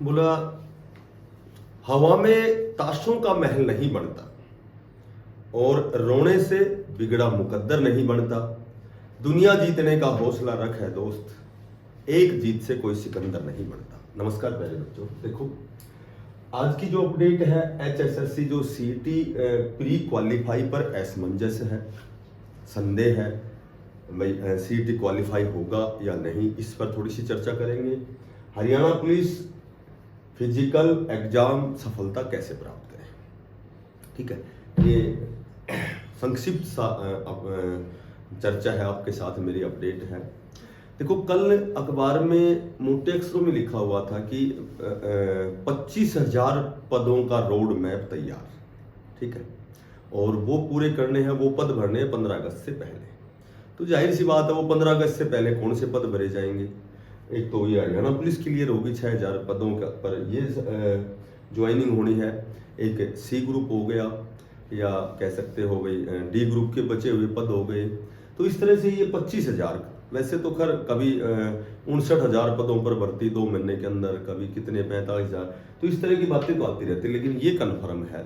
बोला हवा में ताशों का महल नहीं बनता और रोने से बिगड़ा मुकद्दर नहीं बनता। दुनिया जीतने का हौसला रख है दोस्त, एक जीत से कोई सिकंदर नहीं बनता। नमस्कार प्यारे बच्चों, देखो आज की जो अपडेट है एचएसएससी जो सीटी प्री क्वालिफाई पर असमंजस है, संदेह है भाई सीटी क्वालिफाई होगा या नहीं, इस पर थोड़ी सी चर्चा करेंगे। हरियाणा पुलिस फिजिकल एग्जाम सफलता कैसे प्राप्त करें, ठीक है। ये संक्षिप्त चर्चा है आपके साथ, मेरी अपडेट है। देखो कल अखबार में मोटे अक्षरों में लिखा हुआ था कि 25,000 पदों का रोड मैप तैयार, ठीक है, और वो पूरे करने हैं, वो पद भरने हैं 15 अगस्त से पहले। तो जाहिर सी बात है वो 15 अगस्त से पहले कौन से पद भरे जाएंगे। एक तो ये हरियाणा पुलिस क्लियर होगी 6,000 पदों का पर ये ज्वाइनिंग होनी है। एक सी ग्रुप हो गया या कह सकते हो गई डी ग्रुप के बचे हुए पद हो गए। तो इस तरह से ये 25,000, वैसे तो खैर कभी 59,000 पदों पर भर्ती 2 महीने के अंदर, कभी कितने 45,000, तो इस तरह की बातें तो आती रहती। लेकिन ये कन्फर्म है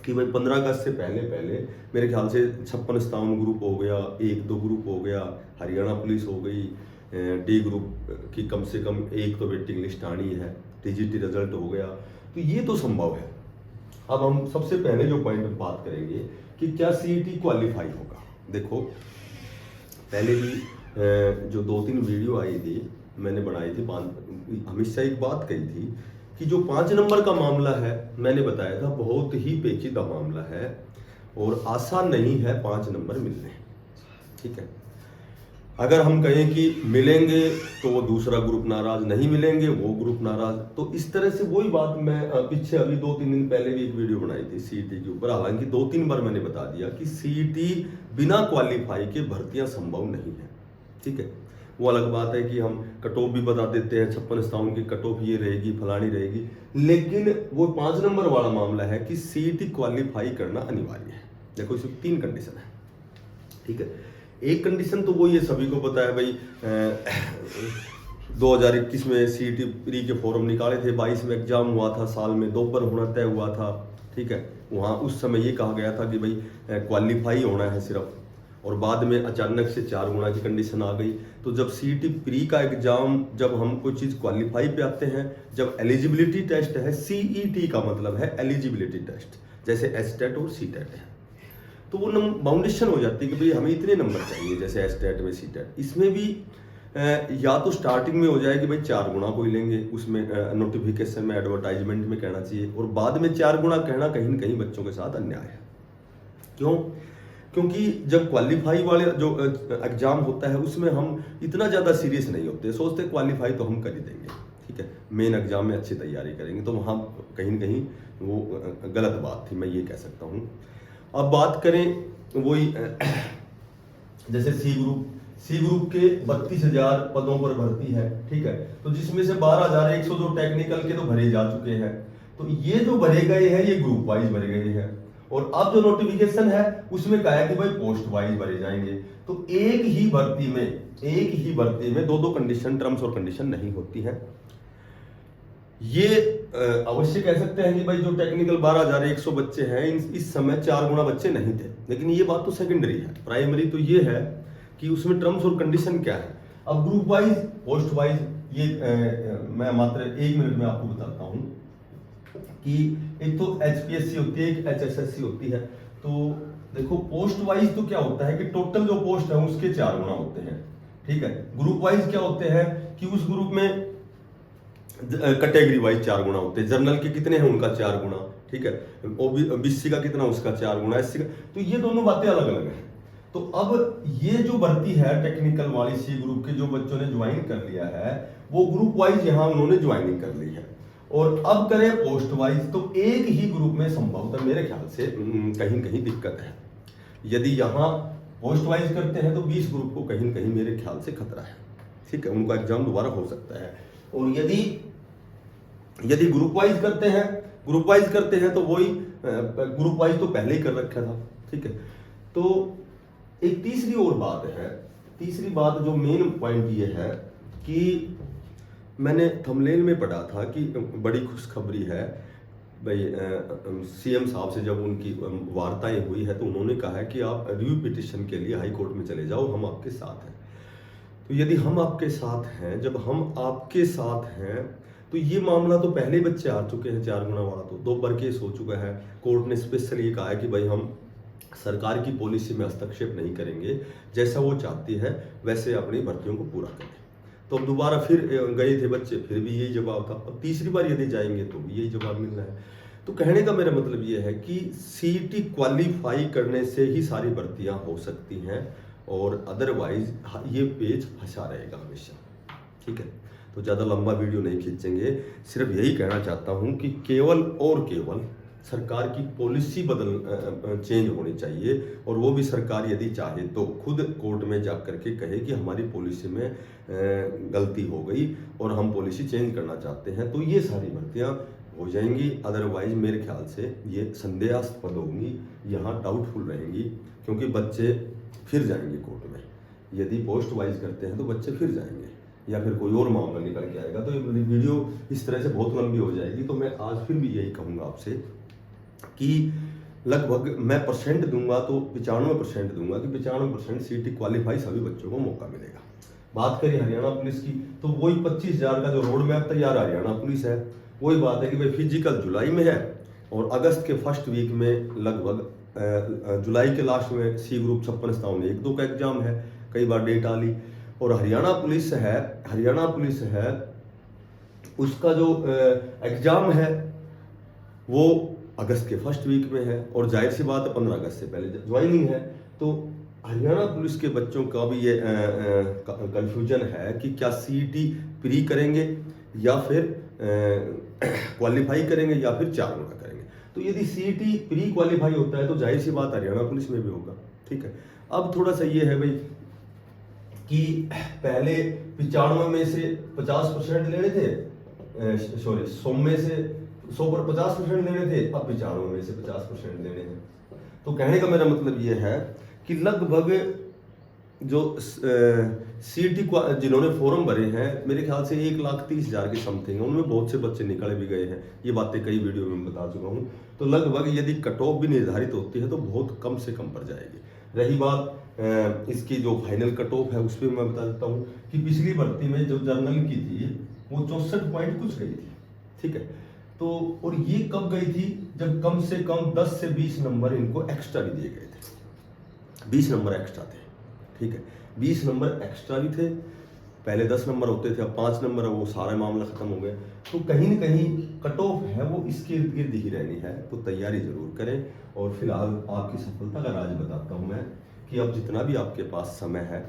कि भाई 15 अगस्त से पहले पहले मेरे ख्याल से 56-57 ग्रुप हो गया, 1-2 ग्रुप हो गया, हरियाणा पुलिस हो गई, डी ग्रुप की कम से कम एक तो वेटिंग लिस्ट आनी है, टीजीटी रिजल्ट हो गया, तो ये तो संभव है। अब हम सबसे पहले जो पॉइंट में बात करेंगे कि क्या सीईटी क्वालिफाई होगा। देखो पहले भी जो 2-3 वीडियो आई थी मैंने बनाई थी, हमेशा एक बात कही थी कि जो 5 नंबर का मामला है, मैंने बताया था बहुत ही पेचीदा मामला है और आसान नहीं है 5 नंबर मिलने, ठीक है। अगर हम कहें कि मिलेंगे तो वो दूसरा ग्रुप नाराज, नहीं मिलेंगे वो ग्रुप नाराज, तो इस तरह से वही बात मैं पीछे अभी 2-3 दिन पहले भी एक वीडियो बनाई थी सीईटी के ऊपर। हालांकि 2-3 बार मैंने बता दिया कि सीईटी बिना क्वालिफाई के भर्तियां संभव नहीं है, ठीक है। वो अलग बात है कि हम कट ऑफ भी बता देते हैं, 56-57 की कट ऑफ ये रहेगी, फलानी रहेगी, लेकिन वो 5 नंबर वाला मामला है कि सीईटी क्वालिफाई करना अनिवार्य है। देखो इसमें 3 कंडीशन है, ठीक है। एक कंडीशन तो वो ये सभी को पता है भाई 2021 में सीईटी प्री के फॉर्म निकाले थे, 22 में एग्जाम हुआ था, साल में 2 बार होना तय हुआ था, ठीक है। वहाँ उस समय ये कहा गया था कि भाई क्वालिफाई होना है सिर्फ, और बाद में अचानक से 4 गुना की कंडीशन आ गई। तो जब सीईटी प्री का एग्जाम, जब हम कोई चीज़ क्वालिफाई पे आते हैं, जब एलिजिबिलिटी टेस्ट है, सीईटी का मतलब है एलिजिबिलिटी टेस्ट, जैसे एसटेट और सीटेट है, तो वो बाउंडेशन हो जाती है कि भाई हमें इतने नंबर चाहिए, जैसे एसटेट में सीटेट। इसमें भी या तो स्टार्टिंग में हो जाए कि भाई 4 गुना कोई लेंगे, उसमें नोटिफिकेशन में एडवर्टाइजमेंट में कहना चाहिए, और बाद में 4 गुना कहना कहीं न कहीं बच्चों के साथ अन्याय है। क्यों? क्योंकि जब क्वालिफाई वाले जो एग्जाम होता है उसमें हम इतना ज़्यादा सीरियस नहीं होते, सोचते क्वालिफाई तो हम कर ही देंगे, ठीक है, मेन एग्जाम में अच्छी तैयारी करेंगे, तो वहाँ कहीं न कहीं वो गलत बात थी, मैं ये कह सकता हूँ। अब बात करें वही जैसे सी ग्रुप के 32,000 पदों पर भर्ती है, ठीक है, तो जिसमें से 12,100 जो टेक्निकल के तो भरे जा चुके हैं, तो ये जो भरे गए हैं ये ग्रुप वाइज भरे गए हैं, और अब जो नोटिफिकेशन है उसमें कहा है कि भाई पोस्ट वाइज भरे जाएंगे। तो एक ही भर्ती में 2-2 कंडीशन, टर्म्स और कंडीशन नहीं होती है। ये अवश्य कह सकते हैं कि भाई जो टेक्निकल 12,100 बच्चे हैं, इस समय 4 गुना बच्चे नहीं थे, लेकिन ये बात तो सेकेंडरी है। प्राइमरी तो ये है कि उसमें टर्म्स और कंडीशन क्या है। अब ग्रुप वाइज, पोस्ट वाइज, ये मैं मात्र 1 मिनट में आपको बताता हूँ कि एक तो एचपीएससी होती है, एक एचएसएससी होती है। तो देखो पोस्ट वाइज तो क्या होता है कि टोटल जो पोस्ट है उसके 4 गुना होते हैं, ठीक है। ग्रुप वाइज क्या होते हैं कि उस ग्रुप में कैटेगरी वाइज 4 गुना होते हैं, जनरल के कितने हैं उनका 4 गुना, ठीक है, ओबीसी का कितना उसका 4 गुना, एससी का, तो ये दोनों बातें अलग अलग हैं। तो अब ये जो भर्ती है टेक्निकल वाली सी ग्रुप के जो बच्चों ने ज्वाइन कर लिया है, वो ग्रुप वाइज यहाँ उन्होंने ज्वाइनिंग कर ली है, और अब करें पोस्ट वाइज, तो एक ही ग्रुप में संभवतः मेरे ख्याल से कहीं कहीं दिक्कत है। यदि यहाँ पोस्ट वाइज करते हैं तो 20 ग्रुप को कहीं कहीं मेरे ख्याल से खतरा है, ठीक है, उनका एग्जाम दोबारा हो सकता है। और यदि ग्रुप वाइज करते हैं तो वही ग्रुप वाइज तो पहले ही कर रखा था, ठीक है। तो एक तीसरी और बात है, तीसरी बात जो मेन पॉइंट ये है कि मैंने थंबनेल में पढ़ा था कि बड़ी खुशखबरी है भाई। सीएम साहब से जब उनकी वार्ताएं हुई है तो उन्होंने कहा है कि आप रिव्यू पिटिशन के लिए हाई कोर्ट में चले जाओ, हम आपके साथ हैं। तो यदि हम आपके साथ हैं, जब हम आपके साथ हैं, तो ये मामला तो पहले ही बच्चे आ चुके हैं, 4 गुना वाला तो 2 बार केस हो चुका है। कोर्ट ने स्पेशल ये कहा है कि भाई हम सरकार की पॉलिसी में हस्तक्षेप नहीं करेंगे, जैसा वो चाहती है वैसे अपनी भर्तियों को पूरा करें। तो अब दोबारा फिर गए थे बच्चे, फिर भी यही जवाब था। अब तीसरी बार यदि जाएंगे तो भी यही जवाब मिल रहा है। तो कहने का मेरा मतलब ये है कि सीईटी क्वालिफाई करने से ही सारी भर्तियां हो सकती हैं, और अदरवाइज ये पेज फंसा रहेगा हमेशा। ठीक है, तो ज़्यादा लंबा वीडियो नहीं खींचेंगे, सिर्फ यही कहना चाहता हूँ कि केवल और केवल सरकार की पॉलिसी चेंज होनी चाहिए, और वो भी सरकार यदि चाहे तो खुद कोर्ट में जा करके कहे कि हमारी पॉलिसी में गलती हो गई और हम पॉलिसी चेंज करना चाहते हैं, तो ये सारी भर्तियाँ हो जाएंगी। अदरवाइज मेरे ख्याल से ये संदेहास्पद होंगी, यहाँ डाउटफुल रहेंगी, क्योंकि बच्चे फिर जाएंगे कोर्ट में। यदि पोस्ट वाइज करते हैं तो बच्चे फिर जाएंगे, या फिर कोई और मामला निकल के आएगा। तो ये वीडियो इस तरह से बहुत लंबी हो जाएगी। तो मैं आज फिर भी यही कहूँगा आपसे कि लगभग मैं परसेंट दूंगा तो 95% दूंगा कि 95% सीईटी क्वालिफाई सभी बच्चों को मौका मिलेगा। बात करें हरियाणा पुलिस की, तो वही 25,000 का जो रोड मैप तैयार हरियाणा पुलिस है, वही बात है कि भाई फिजिकल जुलाई में है, और अगस्त के फर्स्ट वीक में लगभग जुलाई के लास्ट में सी ग्रुप 56 में 1-2 का एग्जाम है, कई बार डेट आ ली। और हरियाणा पुलिस है उसका जो एग्जाम है वो अगस्त के फर्स्ट वीक में है, और जाहिर सी बात है 15 अगस्त से पहले ज्वाइनिंग है। तो हरियाणा पुलिस के बच्चों का भी ये कंफ्यूजन है कि क्या सीईटी प्री करेंगे या फिर क्वालिफाई करेंगे या फिर 4 गुना करेंगे। तो यदि सीईटी प्री क्वालिफाई होता है तो जाहिर सी बात हरियाणा पुलिस में भी होगा। ठीक है, अब थोड़ा सा ये है भाई कि पहले 95 में से 50% लेने थे, सॉरी 100 में से 100 पर 50% लेने थे, अब 95 में से 50% लेने हैं। तो कहने का मेरा मतलब ये है कि लगभग जो सीईटी जिन्होंने फॉर्म भरे हैं, मेरे ख्याल से 1,30,000 के समथिंग है, उनमें बहुत से बच्चे निकल भी गए हैं। ये बातें कई वीडियो में बता चुका हूँ। तो लगभग यदि कट ऑफ भी निर्धारित होती है तो बहुत कम से कम पर जाएगी। रही बात इसकी जो फाइनल कट ऑफ है, उस पर मैं बता देता हूँ कि पिछली भर्ती में जो जर्नल की थी वो 64 पॉइंट कुछ गई थी। ठीक है, तो और ये कब गई थी, जब कम से कम 10 से 20 नंबर इनको एक्स्ट्रा भी दिए गए थे। 20 नंबर एक्स्ट्रा थे। ठीक है, 20 नंबर एक्स्ट्रा भी थे। पहले 10 नंबर होते थे, अब 5 नंबर है, वो सारा मामला खत्म हो गया। तो कहीं ना कहीं कट ऑफ है वो इसके इर्द गिर्द ही रहनी है। तो तैयारी जरूर करें। और फिलहाल आपकी सफलता का राज बताता हूँ मैं कि अब जितना भी आपके पास समय है,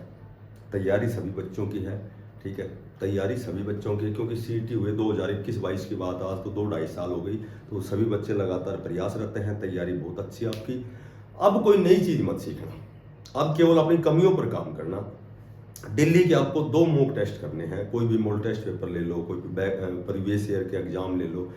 तैयारी सभी बच्चों की है। ठीक है, तैयारी सभी बच्चों की, क्योंकि सीईटी हुए 2021-22 की बात, आज तो 2-2.5 साल हो गई। तो सभी बच्चे लगातार प्रयासरत हैं, तैयारी बहुत अच्छी है आपकी। अब कोई नई चीज मत सीखना, अब केवल अपनी कमियों पर काम करना। दिल्ली के आपको 2 मॉक टेस्ट करने हैं, कोई भी मॉक टेस्ट पेपर ले लो, कोई प्रीवियस ईयर के एग्जाम ले लो।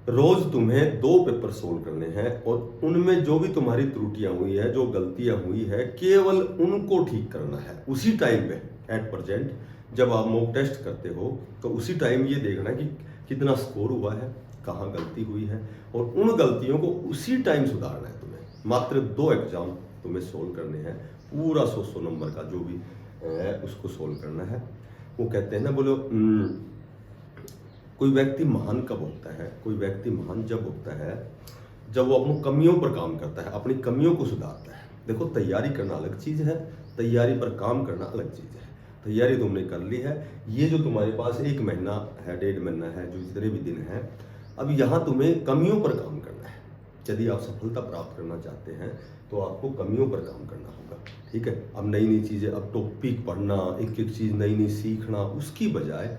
रोज तुम्हें 2 पेपर सोल्व करने हैं, और उनमें जो भी तुम्हारी त्रुटियां हुई है, जो गलतियां हुई है, केवल उनको ठीक करना है उसी टाइम पे। एट प्रेजेंट जब आप मॉक टेस्ट करते हो तो उसी टाइम ये देखना कि कितना स्कोर हुआ है, कहाँ गलती हुई है, और उन गलतियों को उसी टाइम सुधारना है तुम्हें। मात्र 2 एग्जाम तुम्हें सोल्व करने हैं, पूरा 100 नंबर का जो भी है उसको सोल्व करना है। वो कहते हैं ना, बोलो कोई व्यक्ति महान कब होता है, कोई व्यक्ति महान जब होता है जब वो अपनी कमियों पर काम करता है, अपनी कमियों को सुधारता है। देखो, तैयारी करना अलग चीज़ है, तैयारी पर काम करना अलग चीज़ है। तैयारी तुमने कर ली है, ये जो तुम्हारे पास 1 महीना है, 1.5 महीना है, जो जितने भी दिन हैं, अब यहाँ तुम्हें कमियों पर काम करना है। यदि आप सफलता प्राप्त करना चाहते हैं तो आपको कमियों पर काम करना होगा। ठीक है, अब नई नई चीज़ें, अब टॉपिक पढ़ना, एक एक चीज़ नई नई सीखना, उसकी बजाय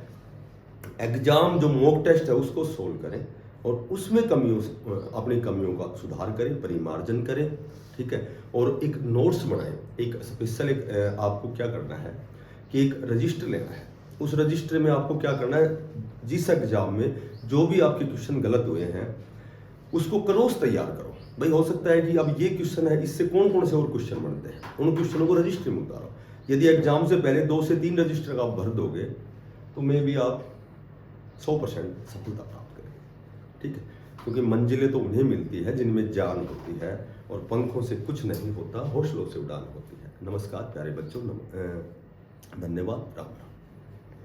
एग्जाम जो मॉक टेस्ट है उसको सोल्व करें, और उसमें अपनी कमियों का सुधार करें, परिमार्जन करें। ठीक है, और एक नोट्स बनाएं। एक स्पेशल आपको क्या करना है कि एक रजिस्टर लेना है। उस रजिस्टर में आपको क्या करना है, जिस एग्जाम में जो भी आपके क्वेश्चन गलत हुए हैं उसको क्रॉस तैयार करो। भाई हो सकता है कि अब ये क्वेश्चन है, इससे कौन कौन से और क्वेश्चन बनते हैं, उन क्वेश्चनों को रजिस्टर में उतारो। यदि एग्जाम से पहले 2 से 3 रजिस्टर आप भर दोगे तो मे भी आप 100% सफलता प्राप्त करेंगे। ठीक है, क्योंकि मंजिलें तो उन्हें मिलती है जिनमें जान होती है, और पंखों से कुछ नहीं होता, हौसलों से उड़ान होती है। नमस्कार प्यारे बच्चों, धन्यवाद, राम राम।